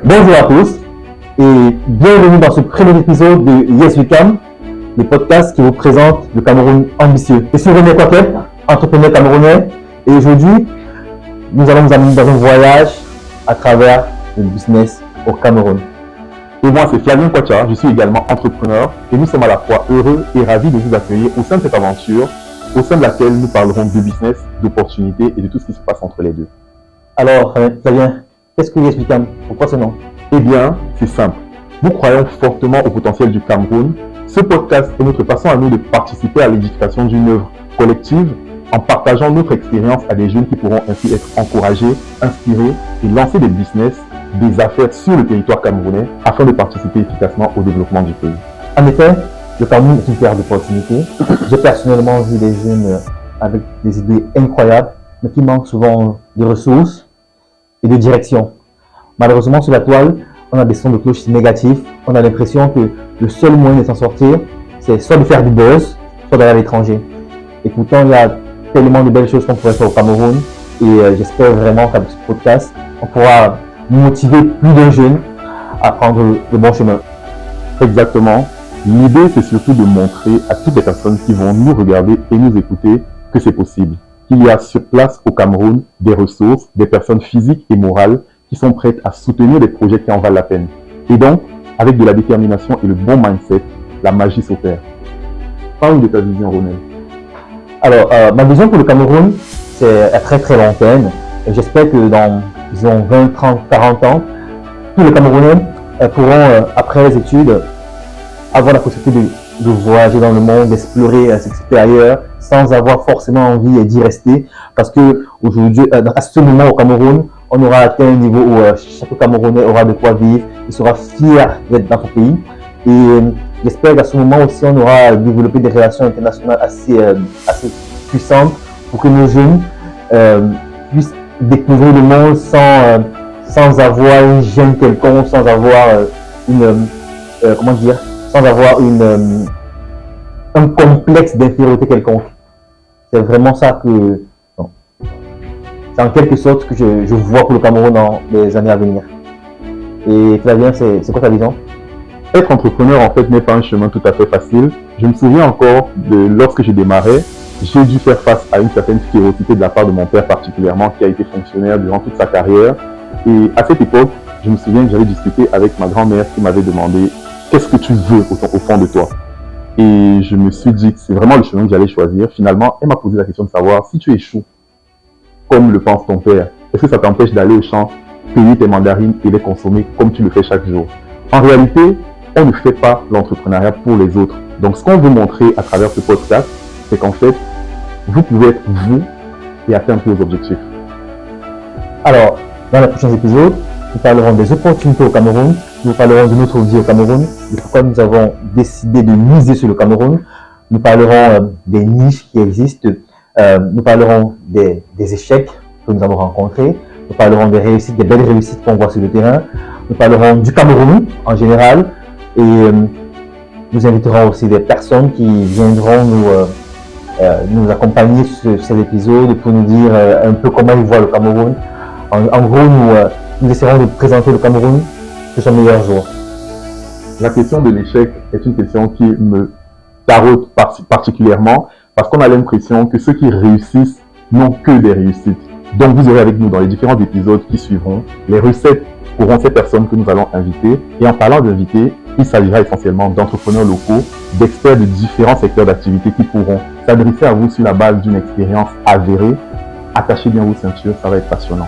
Bonjour à tous et bienvenue dans ce premier épisode de Yes We Can, le podcast qui vous présente le Cameroun ambitieux. Je suis René Kwaket, entrepreneur camerounais, et aujourd'hui, nous allons nous amener dans un voyage à travers le business au Cameroun. Et moi, c'est Flavien Kwacha, je suis également entrepreneur et nous sommes à la fois heureux et ravis de vous accueillir au sein de cette aventure, au sein de laquelle nous parlerons de business, d'opportunités et de tout ce qui se passe entre les deux. Alors, Flavien, qu'est-ce que Yes We Can? Pourquoi ce nom? Eh bien, c'est simple. Nous croyons fortement au potentiel du Cameroun. Ce podcast est notre façon à nous de participer à l'édification d'une œuvre collective en partageant notre expérience à des jeunes qui pourront ainsi être encouragés, inspirés et lancer des business, des affaires sur le territoire camerounais afin de participer efficacement au développement du pays. En effet, le Cameroun est une terre d'opportunités. J'ai personnellement vu des jeunes avec des idées incroyables, mais qui manquent souvent de ressources et de direction. Malheureusement, sur la toile, on a des sons de cloche négatifs. On a l'impression que le seul moyen de s'en sortir, c'est soit de faire du buzz, soit d'aller à l'étranger. Et pourtant, il y a tellement de belles choses qu'on pourrait faire au Cameroun. Et j'espère vraiment qu'avec ce podcast, on pourra motiver plus de jeunes à prendre le bon chemin. Exactement. L'idée, c'est surtout de montrer à toutes les personnes qui vont nous regarder et nous écouter que c'est possible. Qu'il y a sur place au Cameroun des ressources, des personnes physiques et morales qui sont prêtes à soutenir des projets qui en valent la peine. Et donc, avec de la détermination et le bon mindset, la magie s'opère. Parle de ta vision, Ronel. Alors, ma vision pour le Cameroun, c'est à très très long terme. J'espère que dans, disons, 20, 30, 40 ans, tous les Camerounais pourront, après les études, avoir la possibilité de voyager dans le monde, d'explorer ce qui se fait ailleurs, sans avoir forcément envie d'y rester. Parce que aujourd'hui, à ce moment au Cameroun, on aura atteint un niveau où chaque Camerounais aura de quoi vivre, il sera fier d'être dans son pays. Et j'espère qu'à ce moment aussi, on aura développé des relations internationales assez puissantes pour que nos jeunes puissent découvrir le monde sans avoir une gêne quelconque, sans avoir un complexe d'infériorité quelconque. C'est vraiment ça que... C'est en quelque sorte ce que je vois pour le Cameroun dans les années à venir. Et Flavien, c'est quoi ta vision? Être entrepreneur, en fait, n'est pas un chemin tout à fait facile. Je me souviens encore de lorsque j'ai démarré, j'ai dû faire face à une certaine férocité de la part de mon père particulièrement, qui a été fonctionnaire durant toute sa carrière. Et à cette époque, je me souviens que j'avais discuté avec ma grand-mère qui m'avait demandé « Qu'est-ce que tu veux au fond de toi ?» Et je me suis dit que c'est vraiment le chemin que j'allais choisir. Finalement, elle m'a posé la question de savoir si tu échoues, comme le pense ton père, est-ce que ça t'empêche d'aller au champ, cueillir tes mandarines et les consommer comme tu le fais chaque jour? En réalité, on ne fait pas l'entrepreneuriat pour les autres. Donc, ce qu'on veut montrer à travers ce podcast, c'est qu'en fait, vous pouvez être vous et atteindre vos objectifs. Alors, dans les prochains épisodes, nous parlerons des opportunités au Cameroun, nous parlerons de notre vie au Cameroun, de pourquoi nous avons décidé de miser sur le Cameroun, nous parlerons des niches qui existent, nous parlerons des échecs que nous avons rencontrés, nous parlerons des réussites, des belles réussites qu'on voit sur le terrain, nous parlerons du Cameroun en général et nous inviterons aussi des personnes qui viendront nous accompagner sur cet épisode pour nous dire un peu comment ils voient le Cameroun. En gros, nous essaierons de présenter le Cameroun de son meilleur jour. La question de l'échec est une question qui me carotte particulièrement parce qu'on a l'impression que ceux qui réussissent n'ont que des réussites. Donc vous aurez avec nous dans les différents épisodes qui suivront les recettes pour ces personnes que nous allons inviter. Et en parlant d'invités, il s'agira essentiellement d'entrepreneurs locaux, d'experts de différents secteurs d'activité qui pourront s'adresser à vous sur la base d'une expérience avérée. Attachez bien vos ceintures, ça va être passionnant.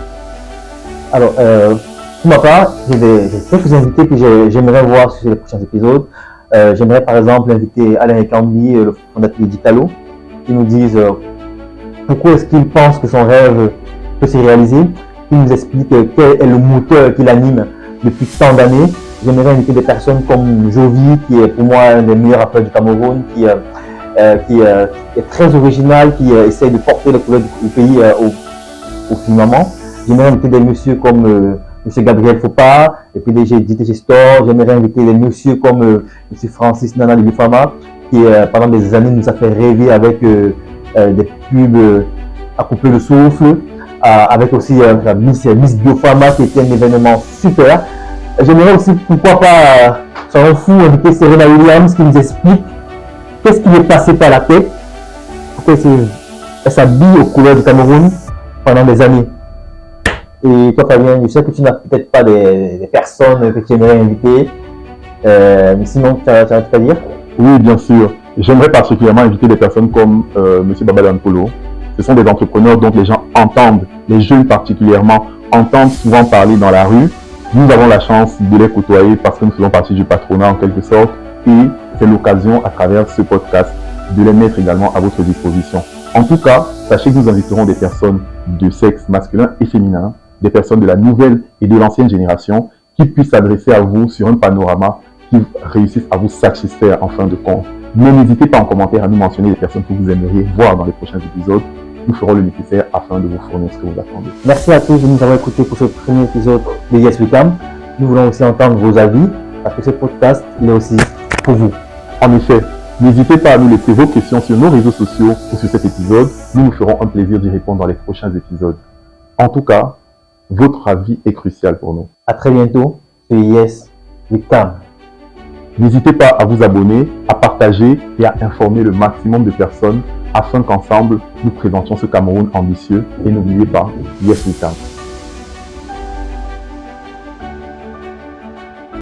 Alors, pour ma part, j'ai quelques invités que j'aimerais voir sur les prochains épisodes. J'aimerais par exemple inviter Alain Ekambi, le fondateur d'Italo, qui nous disent pourquoi est-ce qu'il pense que son rêve peut se réaliser, qui nous explique quel est le moteur qui l'anime depuis tant d'années. J'aimerais inviter des personnes comme Jovi, qui est pour moi un des meilleurs rappeurs du Cameroun, qui est très original, qui essaie de porter les couleurs du pays au firmament. J'aimerais inviter des messieurs comme M. Gabriel Fopard, le PDG d'ITG Store. J'aimerais inviter des messieurs comme M. Francis Nana de Bifama, qui pendant des années nous a fait rêver avec des pubs à couper le souffle, avec aussi Miss Biopharma qui était un événement super. J'aimerais aussi, pourquoi pas, sans fou, inviter Serena Williams qui nous explique qu'est-ce qui lui est passé par la tête pour qu'elle s'habille aux couleurs du Cameroun pendant des années. Et toi, Fabien, je sais que tu n'as peut-être pas des personnes que tu aimerais inviter, mais sinon, tu as à dire? Oui, bien sûr. J'aimerais particulièrement inviter des personnes comme M. Babadan Polo. Ce sont des entrepreneurs dont les gens entendent, les jeunes particulièrement, entendent souvent parler dans la rue. Nous avons la chance de les côtoyer parce que nous faisons partie du patronat en quelque sorte. Et c'est l'occasion, à travers ce podcast, de les mettre également à votre disposition. En tout cas, sachez que nous inviterons des personnes de sexe masculin et féminin, des personnes de la nouvelle et de l'ancienne génération qui puissent s'adresser à vous sur un panorama qui réussissent à vous satisfaire en fin de compte. Mais n'hésitez pas en commentaire à nous mentionner les personnes que vous aimeriez voir dans les prochains épisodes. Nous ferons le nécessaire afin de vous fournir ce que vous attendez. Merci à tous de nous avoir écoutés pour ce premier épisode de Yes We Can. Nous voulons aussi entendre vos avis parce que ce podcast il est aussi pour vous. En effet, n'hésitez pas à nous laisser vos questions sur nos réseaux sociaux ou sur cet épisode. Nous nous ferons un plaisir d'y répondre dans les prochains épisodes. En tout cas, votre avis est crucial pour nous. À très bientôt sur Yes We Can. N'hésitez pas à vous abonner, à partager et à informer le maximum de personnes afin qu'ensemble, nous présentions ce Cameroun ambitieux. Et n'oubliez pas, Yes We Can.